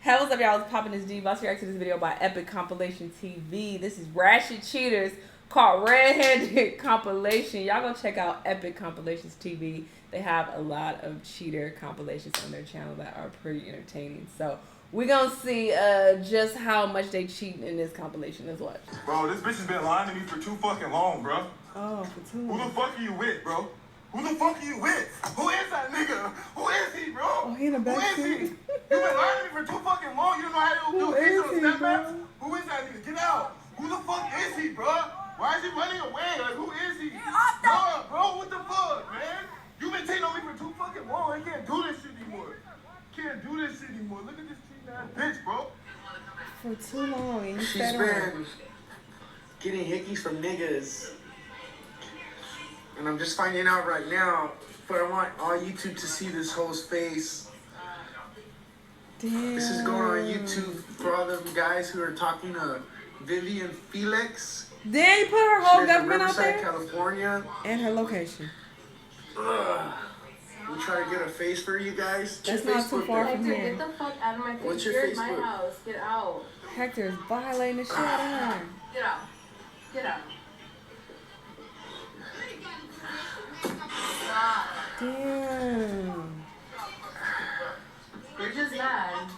Hey, what's up, y'all? It's Poppin' This G. Let's react to this video by Epic Compilation TV. This is Ratchet Cheaters called Red-Handed Compilation. Y'all go check out Epic Compilations TV. They have a lot of cheater compilations on their channel that are pretty entertaining. So we're gonna see just how much they cheat in this compilation. Let's watch. Bro, this bitch has been lying to me for too fucking long, bro. Oh, for too long. Who the fuck are you with, bro? Who the fuck are you with? Who is that nigga? Who is he, bro? Oh, he in the back seat. Who is he? You been lying to me for too fucking long. You don't know how to do things on the step maps? Who is that nigga? Get out. Who the fuck is he, bro? Why is he running away? Like, who is he? Bro, what the fuck, man? You been cheating on me for too fucking long. I can't do this shit anymore. Can't do this shit anymore. Look at this cheating ass bitch, bro. For too long. And she's been getting hickeys from niggas. And I'm just finding out right now, but I want all YouTube to see this hoe's face. Damn. This is going on YouTube for all them guys who are talking to Vivian Felix. They put her whole government out there? California. And her location. Ugh. We try to get a face for you guys. That's not too far from here. Get the fuck out of my face. What's your You're Facebook? in my house. Get out. Hector's violating the shit out of her. Get out. Get out. Damn. You're just mad.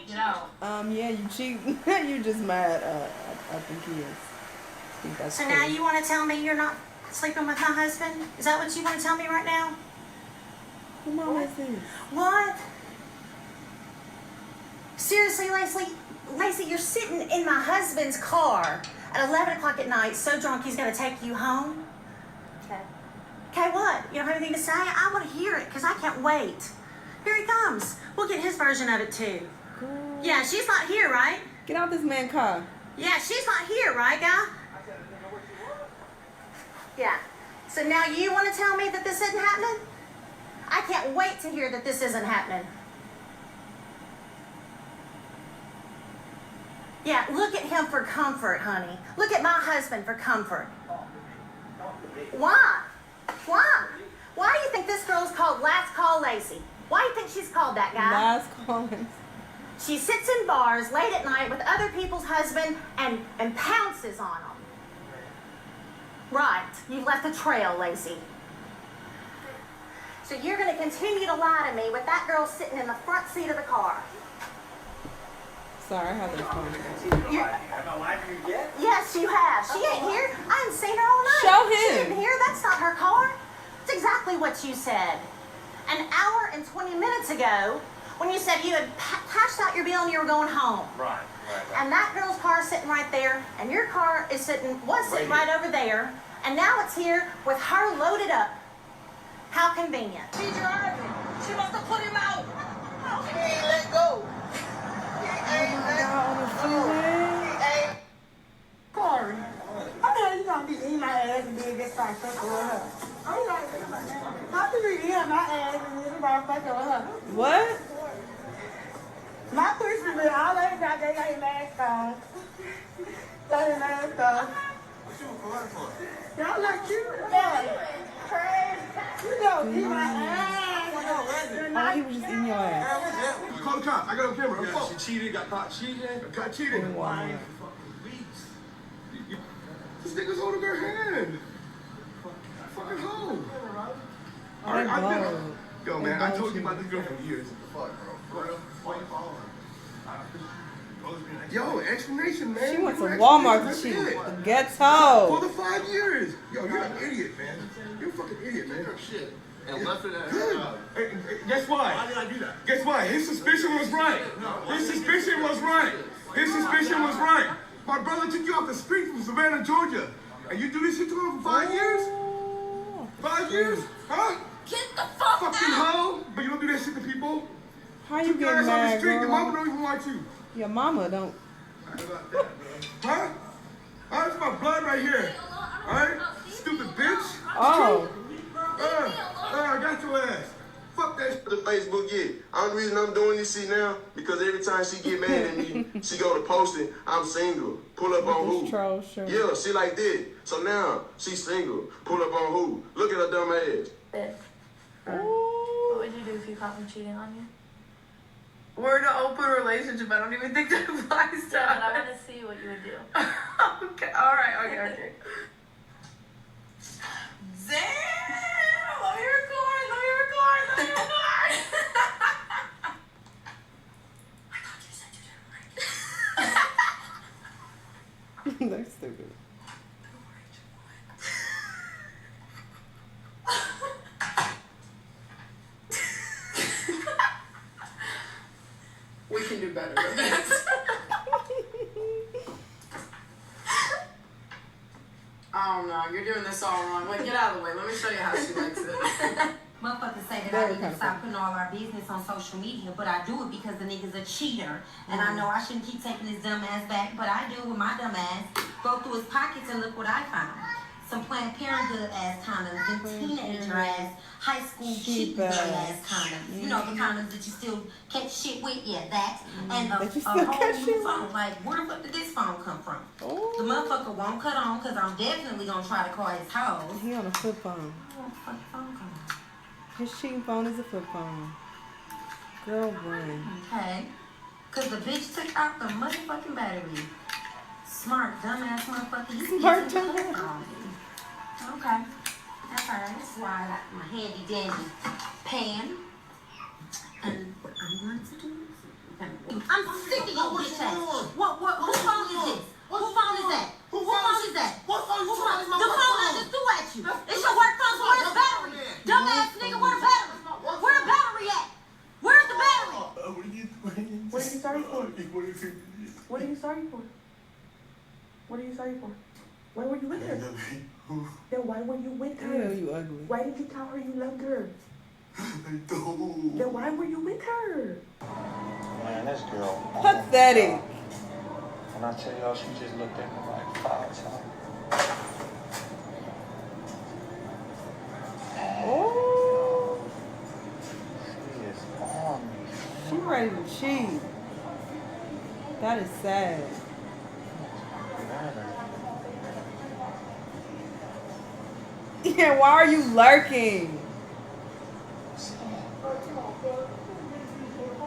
Get out. Yeah, you cheat. You just mad. I think he is. I think that's so cool. now you want to tell me you're not sleeping with my husband? Is that what you want to tell me right now? What mom is this? What? Seriously, Lacey, you're sitting in my husband's car at 11 o'clock at night, so drunk he's going to take you home? Okay. Okay, what? You don't have anything to say? I want to hear it, because I can't wait. Here he comes. We'll get his version of it, too. Girl. Yeah, she's not here, right? Get out this man's car. Yeah, she's not here, right, guy? Yeah. So now you want to tell me that this isn't happening? I can't wait to hear that this isn't happening. Yeah, look at him for comfort, honey. Look at my husband for comfort. Why? Why? Why do you think this girl's called Last Call Lacey? Why do you think she's called that, guy? Last call. She sits in bars late at night with other people's husband and pounces on them. Right. You've left a trail, Lacey. So you're going to continue to lie to me with that girl sitting in the front seat of the car. Sorry, I have this phone. Have I lied to you yet? Yes, you have. She ain't here. I haven't seen her all night. Show him. She isn't here. That's not her car. That's exactly what you said. An hour and 20 minutes ago, when you said you had cashed out your bill and you were going home. Right. And that girl's car is sitting right there, and your car is sitting right over there, and now it's here with her loaded up. How convenient. She's driving. She must have put him out. He ain't let go. Corey, I know you gonna be eating my ass and being this motherfucker with her. I'm like, how do you eat my ass and this motherfucker with her? What? My pussy been all over that they ain't last time. They ain't last time. Y'all look cute. You know, eat my ass. Oh, he was just eating your ass. Call the cops. I got on camera. Yeah, she cheated, got caught cheating. Got cheated. Wow. This nigga's holding her hand. Fucking hoe. Oh, they blow. Yo, man, I told you about this girl for years. Fuck, bro. Why you following her? Yo, explanation, man. She went to You Walmart to explanation, cheat. that's it. The ghetto. For the 5 years. Yo, you're an idiot, man. You're a fucking idiot, man. Shit. And left it at Good. Hey, guess why? Why did I do that? Guess why? His suspicion was right. His suspicion was right. His suspicion was right. My brother took you off the street from Savannah, Georgia. And you do this shit to him for 5 years? 5 years? Huh? Get the fuck Fucking out. hoe. But you don't do that shit to people. How you Took your getting ass off the mad, street. Your mama girl? don't even want you. Your mama don't. Huh? That's my blood right here. Alright? Stupid bitch. Oh. I got your ass. Fuck that shit. The Facebook get. Only reason I'm doing this shit now, because every time she get mad at me, she go to posting, I'm single. Pull up on who? Troll, sure. Yeah, she like that. So now, she's single. Pull up on who? Look at her dumb ass. What would you do if you caught me cheating on you? We're in an open relationship. I don't even think that applies to Yeah, but I us. want to see what you would do. Okay, alright, okay. Damn! Let me record. I thought you said you didn't like it. That's stupid. We can do better than this. Oh no, you're doing this all wrong. Wait, get out of the way. Let me show you how she likes it. Motherfuckers say that I need to stop putting all our business on social media, but I do it because the nigga's a cheater. And I know I shouldn't keep taking his dumb ass back, but I do with my dumb ass. Go through his pockets and look what I found. Some Planned Parenthood ass condoms, and teenager ass, high school cheap girl ass condoms. You know, the condoms that you still catch shit with, yeah, that. And a whole new phone. Like, where the fuck did this phone come from? Oh. The motherfucker won't cut on because I'm definitely gonna try to call his hoes. He on a flip phone. Where the fuck phone come from? His cheating phone is a flip phone. Girl, run. Okay. Because the bitch took out the motherfucking battery. Smart, dumbass motherfucker. You Smart, can dumbass. get on me. Okay. That's alright. That's why I got my handy dandy pan. And what I'm going to do is... I'm sick of your bitch ass. What? Whose phone is this? Whose phone is that? Whose phone is that? What phone you talking about? The phone I just threw at you. It's your work phone, so where's the battery? Dumbass nigga, where the battery? Where the battery at? Where's the battery? What are you sorry for? What are you sorry for? What are you sorry for? Why were you with her? Then why were you with her? Ew, you ugly. Why did you tell her you loved her? Then why were you with her? Man, this girl. Pathetic. When I tell y'all, she just looked at me like 5 times. Oh. She is on me. She ready to cheat. That is sad. Yeah, why are you lurking?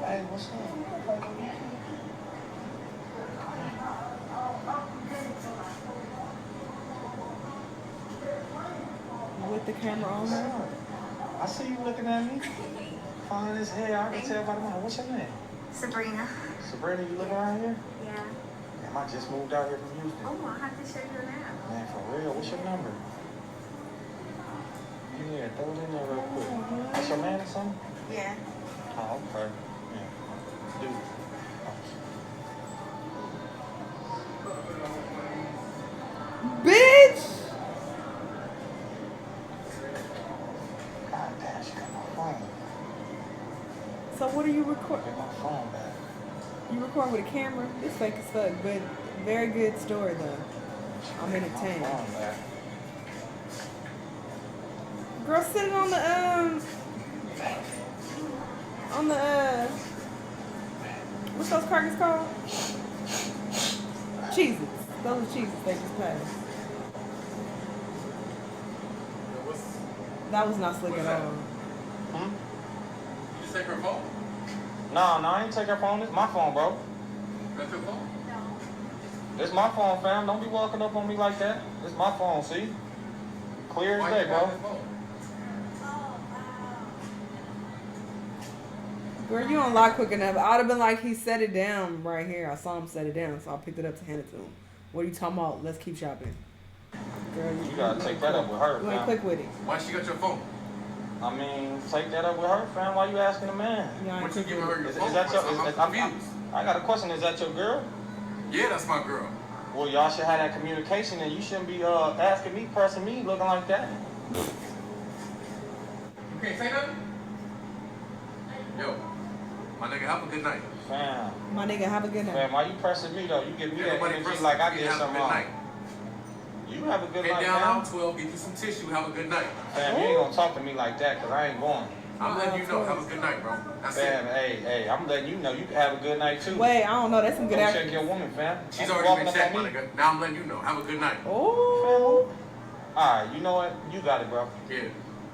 Hey, what's up? With the camera on her? I see you looking at me. Fine as hell. I can tell by the mind. What's your name? Sabrina. Sabrina, you live around here? Yeah. Damn, I just moved out here from Houston. Oh, I'll have to show you now. Man, for real, what's your number? Yeah, throw it in there real quick. That's your man or something? Yeah. Oh, okay. Yeah. Dude. Bitch! God damn, she got my phone. So what are you recording? Get my phone back. You record with a camera? This fake as fuck, but very good story though. I'm Get my entertained. phone back. Girl sitting on the what's those crackers called? Cheeses. Those are cheeses they just passed. That was not slick at all. Hmm? You just take her phone? No, I ain't take her phone. It's my phone, bro. That's your phone? It's my phone, fam. Don't be walking up on me like that. It's my phone, see? Clear as day, bro. Girl, you don't lie quick enough. I would have been like, he set it down right here. I saw him set it down, so I picked it up to hand it to him. What are you talking about? Let's keep shopping. Girl, You gotta take that up with her, you ain't fam. quick with it. Why she got your phone? I mean, take that up with her, fam. Why you asking a man? You ain't What you quick giving with her it. your Is phone? that your? I'm confused. I got a question. Is that your girl? Yeah, that's my girl. Well, y'all should have that communication, and you shouldn't be asking me, pressing me, looking like that. You can't say nothing? Yo, my nigga, have a good night. Fam, My nigga, have a good night. fam, why you pressing me though? You give me that Everybody energy press like I you did have a something good wrong. night. You have a good Head night, down fam. aisle 12, get you some tissue, have a good night. Fam, you ain't gonna talk to me like that, cause I ain't going. I'm letting you know, have a good night, bro. That's Fam, it. hey, I'm letting you know you can have a good night too. Wait, I don't know. That's some good Don't acting. shake your woman, fam. She's Don't be already been walking checked, up my on me. nigga. Now I'm letting you know, have a good night. Oh. Alright, you know what? You got it, bro. Yeah.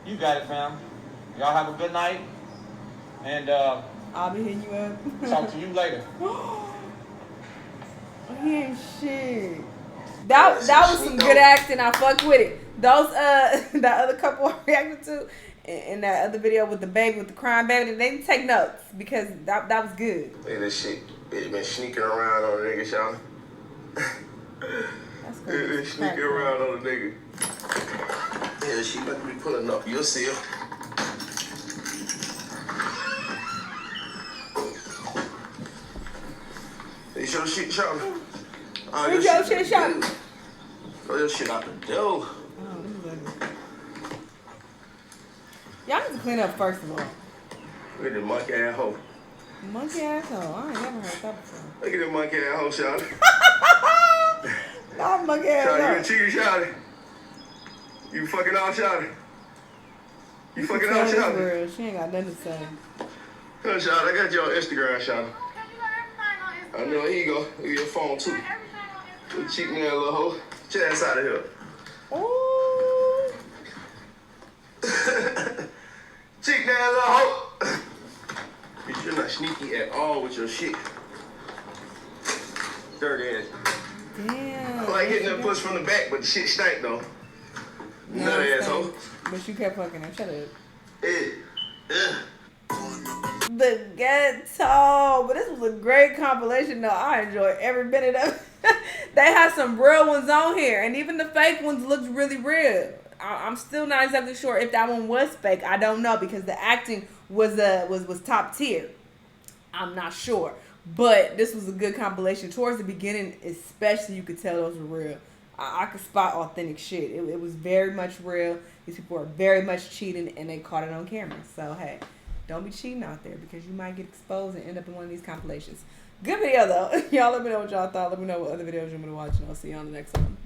You got it, fam. Y'all have a good night. And I'll be hitting you up. Talk to you later. He ain't shit. That was some good acting. I fucked with it. Those that other couple I reacted to in that other video with the baby, with the crying baby, they didn't take notes because that was good. Hey, this shit, they been sneaking around on the nigga, y'all. That's They been sneaking around on the nigga. Yeah, she about to be pulling up. You'll see her. You show shit, Charlie. Where's your shit, Charlie? Throw your shit out the door. Y'all need to clean up first of all. Look at the monkey ass hoe. Monkey asshole. I ain't never heard that before. Look at the monkey ass hoe, Charlie. Not monkey Charlie, you a asshole. cheater, Charlie. You fucking off, Charlie. You fucking off, Charlie. She ain't got nothing to say. Come, Charlie, I got you on Instagram, Charlie. I know, here you go. Look at your phone, too. You cheating there, little hoe. Get your ass out of here. Ooh. Cheating there, little hoe. Bitch, you're not sneaky at all with your shit. Dirty ass. Damn. I like hitting that puss from the back, but the shit stank, though. Nut asshole. But you kept fucking her. Shut up. Yeah. The ghetto. But this was a great compilation, though. I enjoyed every minute of it. They had some real ones on here, and even the fake ones looked really real. I'm still not exactly sure if that one was fake. I don't know because the acting was top tier. I'm not sure, but this was a good compilation. Towards the beginning, especially, you could tell those were real. I could spot authentic shit. It was very much real. These people are very much cheating, and they caught it on camera. So hey, don't be cheating out there because you might get exposed and end up in one of these compilations. Good video though. Y'all let me know what y'all thought. Let me know what other videos you want me to watch, and I'll see you on the next one.